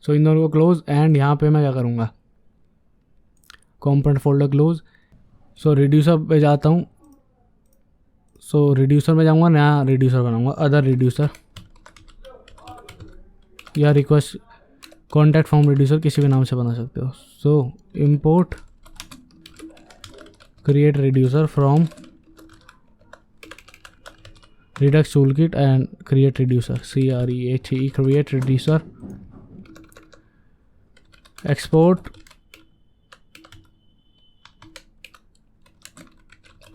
सो इन दोनों को close, and यहाँ पे मैं क्या करूँगा, कंपोनेंट फोल्डर क्लोज। सो रिड्यूसर पे जाता हूँ, सो रिड्यूसर में जाऊँगा, नया रिड्यूसर बनाऊँगा, अदर रिड्यूसर या रिक्वेस्ट कॉन्टैक्ट फॉर्म रिड्यूसर, किसी भी नाम से बना सकते हो। सो import create reducer from Redux toolkit and create reducer, CREATE, create reducer, export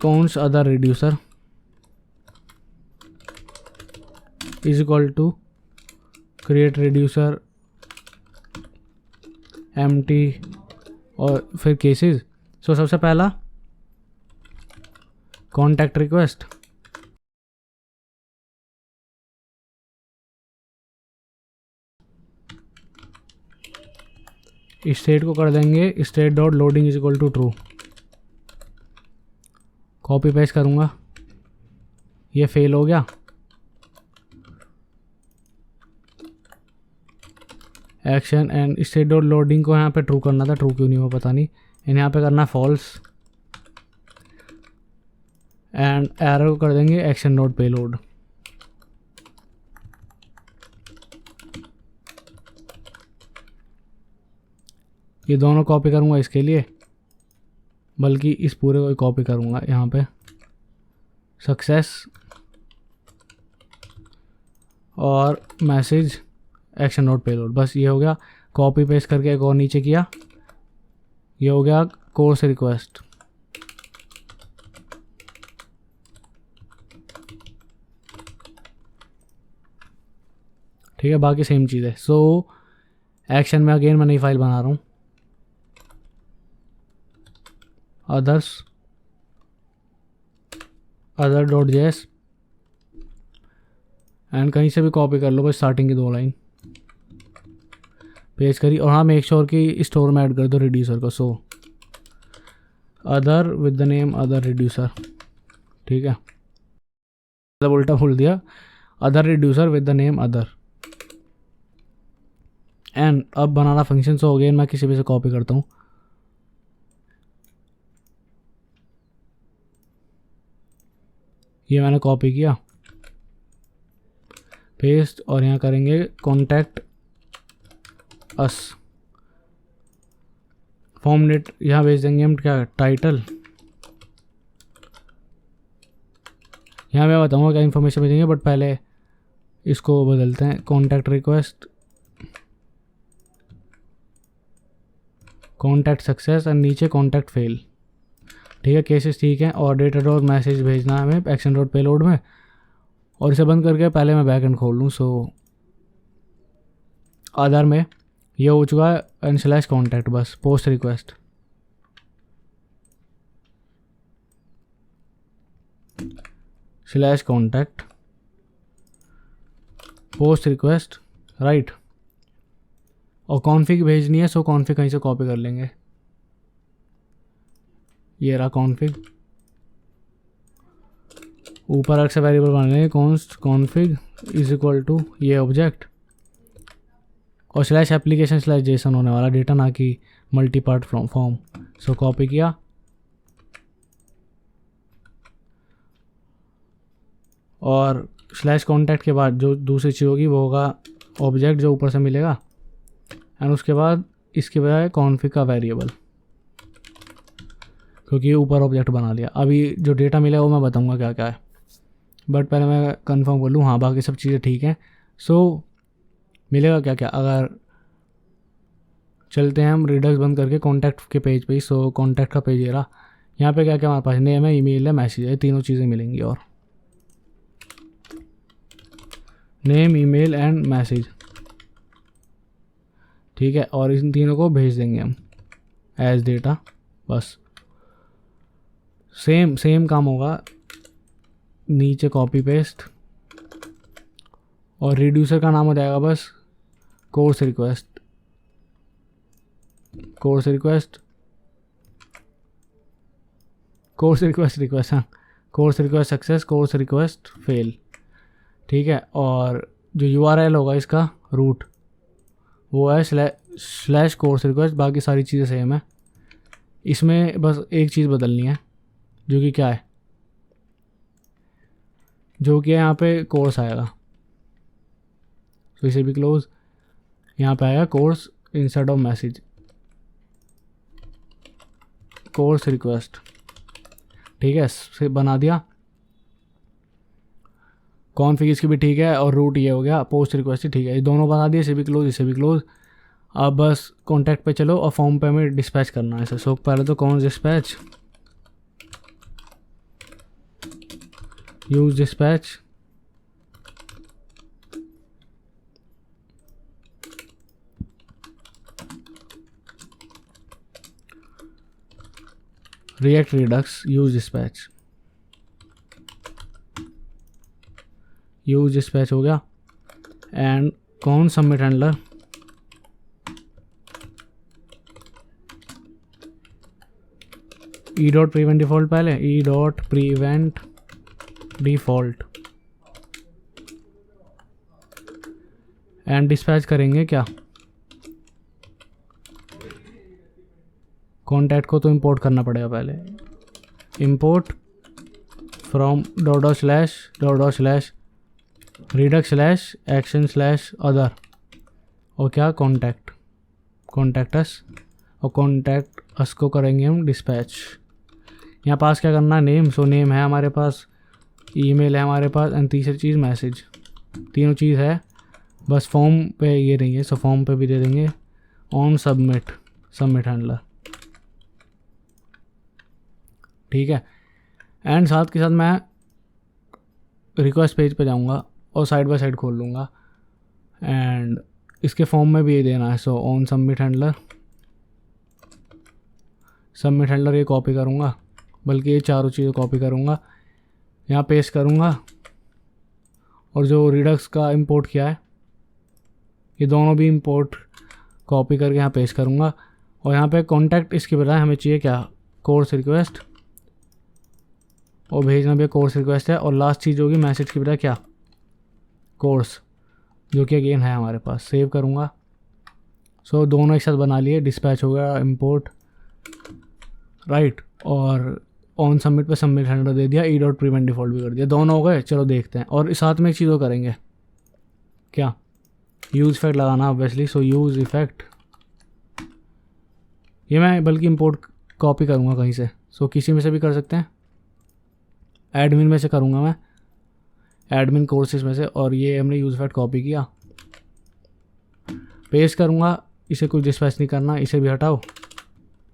cons other reducer is equal to create reducer empty और फिर केसेस। सो सबसे पहला कॉन्टैक्ट रिक्वेस्ट, स्टेट को कर देंगे state dot loading is equal to true. Copy paste करूँगा, ये fail हो गया। Action and state dot loading को यहाँ पे ट्रू करना था, ट्रू क्यों नहीं हुआ पता नहीं, एंड यहाँ पे करना फॉल्स, एंड एरर को कर देंगे एक्शन डॉट पेलोड। ये दोनों कॉपी करूँगा इसके लिए, बल्कि इस पूरे को कॉपी करूँगा यहाँ पे, सक्सेस और मैसेज एक्शन नोट पेलोड। बस ये हो गया। कॉपी पेस्ट करके एक और नीचे किया, ये हो गया कोर्स रिक्वेस्ट। ठीक है, बाकी सेम चीज़ है। सो एक्शन में अगेन मैं नई फाइल बना रहा हूँ, others other dot JS, and कहीं से भी कॉपी कर लो, बस स्टार्टिंग की 2 लाइन पेस्ट करी। और हाँ, मेक श्योर कि स्टोर में ऐड कर दो रिड्यूसर को। So other with the name other reducer, ठीक है, मतलब उल्टा भूल दिया, other reducer with the name other. And अब बनाना फंक्शन। सो अगेन मैं किसी भी से कॉपी करता हूँ, ये मैंने कॉपी किया, पेस्ट, और यहाँ करेंगे कॉन्टैक्ट अस फॉर्म नेट, यहाँ भेज देंगे हम क्या, टाइटल। यहाँ मैं बताऊँगा क्या इन्फॉर्मेशन भेजेंगे, बट पहले इसको बदलते हैं, कॉन्टैक्ट रिक्वेस्ट कॉन्टैक्ट सक्सेस और नीचे कॉन्टैक्ट फेल। ठीक है, केसेस ठीक है, और डेटा डॉट मैसेज भेजना है हमें एक्शन डॉट पेलोड में। और इसे बंद करके पहले मैं बैकएंड खोल लूँ। सो आधार में ये हो चुका है, एंड स्लैश कॉन्टैक्ट, बस post request, slash contact post request, right. और कॉन्फिग भेजनी है, सो कॉन्फिग कहीं से कॉपी कर लेंगे, ये रहा कॉन्फिग। ऊपर अलग से वेरिएबल बना लेंगे, const config is equal to ये ऑब्जेक्ट, और स्लैश एप्लीकेशन स्लैश जेसन होने वाला डेटा, ना कि multi part form. So copy किया, और स्लैश कॉन्टैक्ट के बाद जो दूसरी चीज़ होगी वो होगा ऑब्जेक्ट जो ऊपर से मिलेगा, एंड उसके बाद इसके बजाय कॉन्फिग का वेरिएबल, क्योंकि ये ऊपर ऑब्जेक्ट बना लिया। अभी जो डेटा मिला वो मैं बताऊंगा क्या क्या है, बट पहले मैं कंफर्म कर लूँ, हाँ बाकी सब चीज़ें ठीक हैं। सो मिलेगा क्या क्या, अगर चलते हैं हम रिडक्स बंद करके कॉन्टैक्ट के पेज पे ही। सो कॉन्टैक्ट का पेज ये रहा, यहाँ पे क्या क्या हमारे पास नेम है, ईमेल है, मैसेज है, तीनों चीज़ें मिलेंगी, और नेम ईमेल एंड मैसेज, ठीक है। और इन तीनों को भेज देंगे हम एज डेटा, बस सेम काम होगा, नीचे कॉपी पेस्ट, और रिड्यूसर का नाम हो जाएगा बस course request, course request request, हाँ, course request success, course request fail, ठीक है। और जो यूआरएल होगा इसका रूट, वो है स्लैश कोर्स रिक्वेस्ट, बाकी सारी चीज़ें सेम है। इसमें बस एक चीज़ बदलनी है, जो कि क्या है, जो कि यहाँ पे कोर्स आएगा। तो इसे भी क्लोज, यहाँ पे आएगा course instead of message, course request. ठीक है, से बना दिया। कॉन्फ़िग इसकी भी ठीक है, और रूट ये हो गया, पोस्ट रिक्वेस्ट ठीक है, ये दोनों बना दिए। इसे भी क्लोज, इसे भी क्लोज। अब बस कॉन्टैक्ट पे चलो और फॉर्म पे हमें डिस्पैच करना है इसे। सो पहले तो कौन dispatch, use dispatch, react redux, use dispatch, use dispatch हो गया। एंड कौन submit handler, e dot prevent default, पहले e dot prevent default, and dispatch करेंगे क्या, कॉन्टैक्ट को तो इंपोर्ट करना पड़ेगा पहले। Import from dot slash redux slash action slash other, और क्या कॉन्टैक्ट अस, और कॉन्टैक्ट अस को करेंगे हम डिस्पैच। यहाँ पास क्या करना है, नेम। सो नेम है हमारे पास, ईमेल है हमारे पास, एंड तीसरी चीज़ मैसेज। तीनों चीज़ है, बस फॉर्म पे ये नहीं है। सो फॉर्म पे भी दे देंगे ऑन सबमिट हैंडलर। ठीक है, एंड साथ के साथ मैं रिक्वेस्ट पेज पे जाऊँगा और साइड बाय साइड खोल लूँगा, एंड इसके फॉर्म में भी ये देना है। सो ऑन सबमिट हैंडलर ये कॉपी करूँगा, बल्कि ये चारों चीज़ें कॉपी करूँगा, यहाँ पेस्ट करूँगा, और जो रिडक्स का इंपोर्ट किया है ये दोनों भी इंपोर्ट कॉपी करके यहाँ पेस्ट करूँगा। और यहाँ पे कॉन्टैक्ट इसके बजाय हमें चाहिए क्या, कोर्स रिक्वेस्ट, और भेजना भी कोर्स रिक्वेस्ट है। और लास्ट चीज़ होगी मैसेज की बजाय क्या, कोर्स, जो कि अगेन है हमारे पास। सेव करूँगा। सो दोनों एक साथ बना लिए, डिस्पैच हो गया, इंपोर्ट, राइट, और ऑन सबमिट पे सबमिट हैंडलर दे दिया, ई डॉट प्रीवेंट डिफॉल्ट भी कर दिया। दोनों हो गए। चलो देखते हैं। और साथ में एक चीज़ और करेंगे, क्या, यूज़ इफेक्ट लगाना ऑब्वियसली। सो यूज़ इफेक्ट, ये मैं बल्कि इंपोर्ट कॉपी करूँगा कहीं से। सो किसी में से भी कर सकते हैं, एडमिन में से करूँगा मैं, एडमिन कोर्सेज में से। और ये हमने यूज़ इफेक्ट कॉपी किया, पेस्ट करूँगा। इसे कुछ डिस्पैच नहीं करना, इसे भी हटाओ,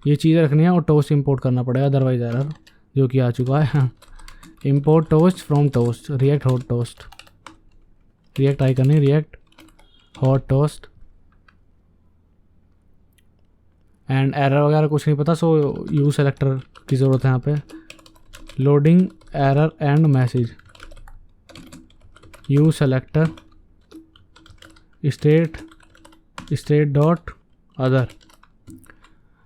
ये चीज़ें रखनी है। और टोस्ट इंपोर्ट करना पड़ेगा, अदरवाइज एरर, जो कि आ चुका है। Import toast from toast, react hot toast, react icon नहीं, react hot toast. And error वगैरह कुछ नहीं पता, सो यूज सेलेक्टर की ज़रूरत है यहाँ पे। Loading error and message, use selector state dot other,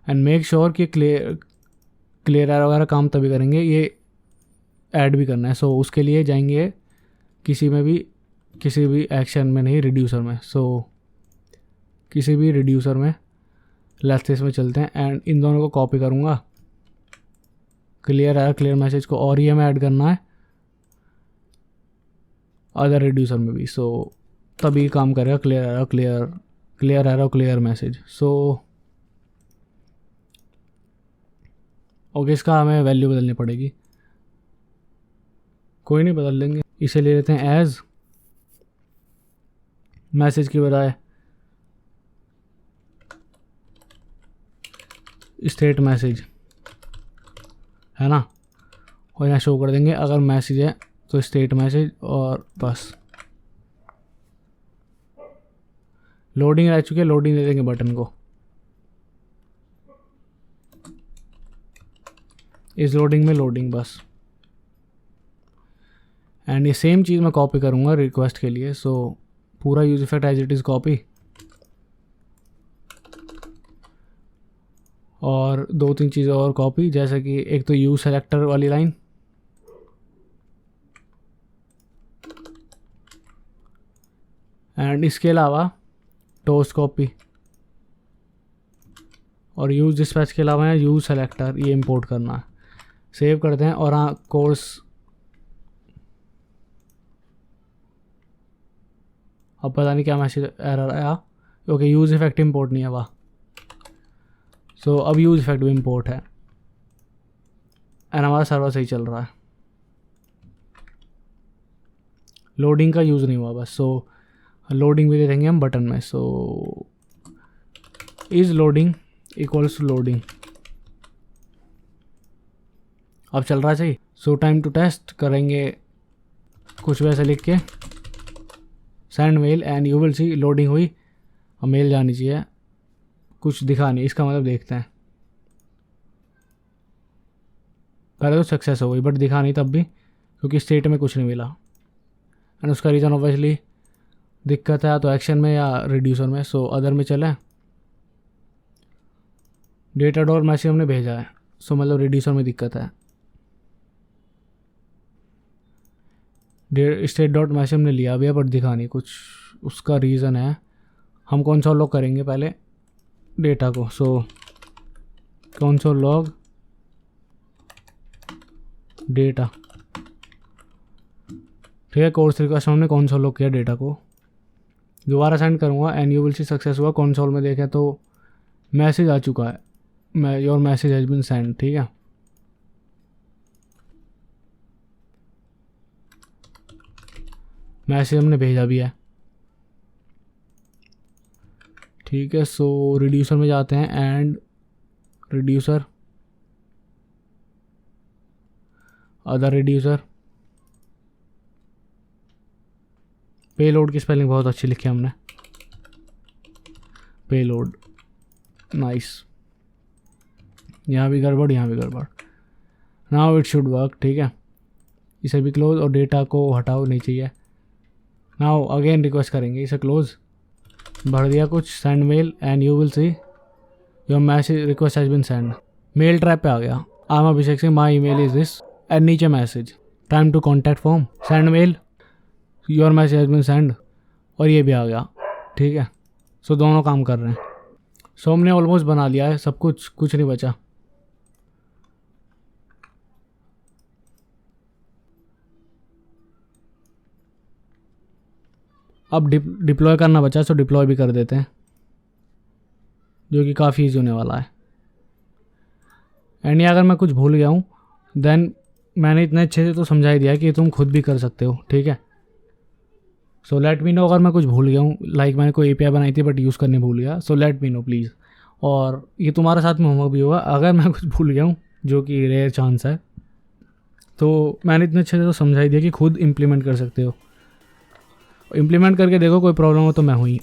and make sure कि क्लियर एरर वगैरह काम तभी करेंगे, ये ऐड भी करना है। सो उसके लिए जाएंगे किसी भी एक्शन में नहीं, रिड्यूसर में। सो किसी भी रिड्यूसर में लेस्टेस में चलते हैं, एंड इन दोनों को कॉपी करूँगा, क्लियर एरर क्लियर मैसेज को, और ये हमें ऐड करना है अदर रिड्यूसर में भी। सो तभी काम करेगा clear error clear message. So okay, इसका हमें वैल्यू बदलनी पड़ेगी, कोई नहीं बदल लेंगे। इसे ले लेते हैं एज मैसेज की बजाय स्टेट मैसेज, है ना। और यहाँ शो कर देंगे अगर मैसेज है तो स्टेट मैसेज, और बस लोडिंग आ चुकी है, लोडिंग दे देंगे बटन को। इस लोडिंग में लोडिंग बस। एंड ये सेम चीज़ मैं कॉपी करूँगा रिक्वेस्ट के लिए। सो पूरा use effect as it is copy, और 2-3 चीज़ें और कॉपी, जैसे कि एक तो यूज सेलेक्टर वाली लाइन, एंड इसके अलावा टोस्ट कॉपी और यूज़ डिस्पैच के अलावा है यूज़ सेलेक्टर, ये इंपोर्ट करना है। सेव करते हैं और हाँ कोर्स अब पता नहीं क्या मैसेज एरर आया। ओके यूज़ इफेक्ट इंपोर्ट नहीं है वाह। सो अब यूज़ इफेक्ट भी इंपोर्ट है एंड हमारा सर्वर सही चल रहा है। लोडिंग का यूज़ नहीं हुआ बस। सो लोडिंग भी दे देंगे हम बटन में। So is loading equals to loading, अब चल रहा है सही। सो टाइम टू टेस्ट करेंगे कुछ वैसे लिख के send mail and you will C loading हुई। अब मेल जानी चाहिए, कुछ दिखा नहीं, इसका मतलब देखते हैं। पहले तो सक्सेस हो गई बट दिखा नहीं तब भी, क्योंकि स्टेट में कुछ नहीं मिला एंड उसका रीज़न ऑब्वियसली दिक्कत है तो एक्शन में या रिड्यूसर में। सो अदर में चले, डेटा डॉट मैसेज हमने भेजा है, सो मतलब रिड्यूसर में दिक्कत है। स्टेट डॉट मैसेज हमने लिया भी है बट दिखा नहीं कुछ, उसका रीज़न है। हम कंसोल लॉग करेंगे पहले डेटा को। सो कंसोल लॉग डेटा, ठीक है। कोर्स रिक्वेस्ट हमने कंसोल लॉग किया डेटा को, दोबारा सेंड करूँगा and you will see success हुआ। कंसोल में देखें तो मैसेज आ चुका है, your message has been send, ठीक है। मैसेज हमने भेजा भी है, ठीक है। सो रिड्यूसर में जाते हैं and reducer other reducer, payload की स्पेलिंग बहुत अच्छी लिखी है हमने, पेलोड, नाइस। यहाँ भी गड़बड़ यहाँ भी गड़बड़, नाउ इट शुड वर्क, ठीक है। इसे भी क्लोज और डेटा को हटाओ, नहीं चाहिए। नाउ अगेन रिक्वेस्ट करेंगे, इसे क्लोज, भर दिया कुछ, send mail and you will see your message request has been send. Mailtrap पे आ गया। I am Abhishek Singh, my email is this and नीचे message, time to contact form, send mail, your message has been send, और ये भी आ गया, ठीक है। सो दोनों काम कर रहे हैं। सो हमने ऑलमोस्ट बना लिया है सब कुछ, कुछ नहीं बचा। अब डिप्लॉय करना बचा, सो डिप्लॉय भी कर देते हैं, जो कि काफ़ी ईजी होने वाला है। एंड ये अगर मैं कुछ भूल गया हूँ देन मैंने इतने अच्छे से तो समझा ही दिया कि तुम खुद भी कर सकते हो, ठीक है। सो लेट मी नो अगर मैं कुछ भूल गया हूँ, लाइक मैंने कोई API बनाई थी बट यूज़ करने भूल गया, so let me know please. और ये तुम्हारे साथ में होमवर्क भी होगा अगर मैं कुछ भूल गया हूँ, जो कि रेयर चांस है। तो मैंने इतने अच्छे से तो समझा ही दिया कि खुद इम्प्लीमेंट कर सकते हो, इम्प्लीमेंट करके देखो, कोई प्रॉब्लम हो तो मैं हूँ ही।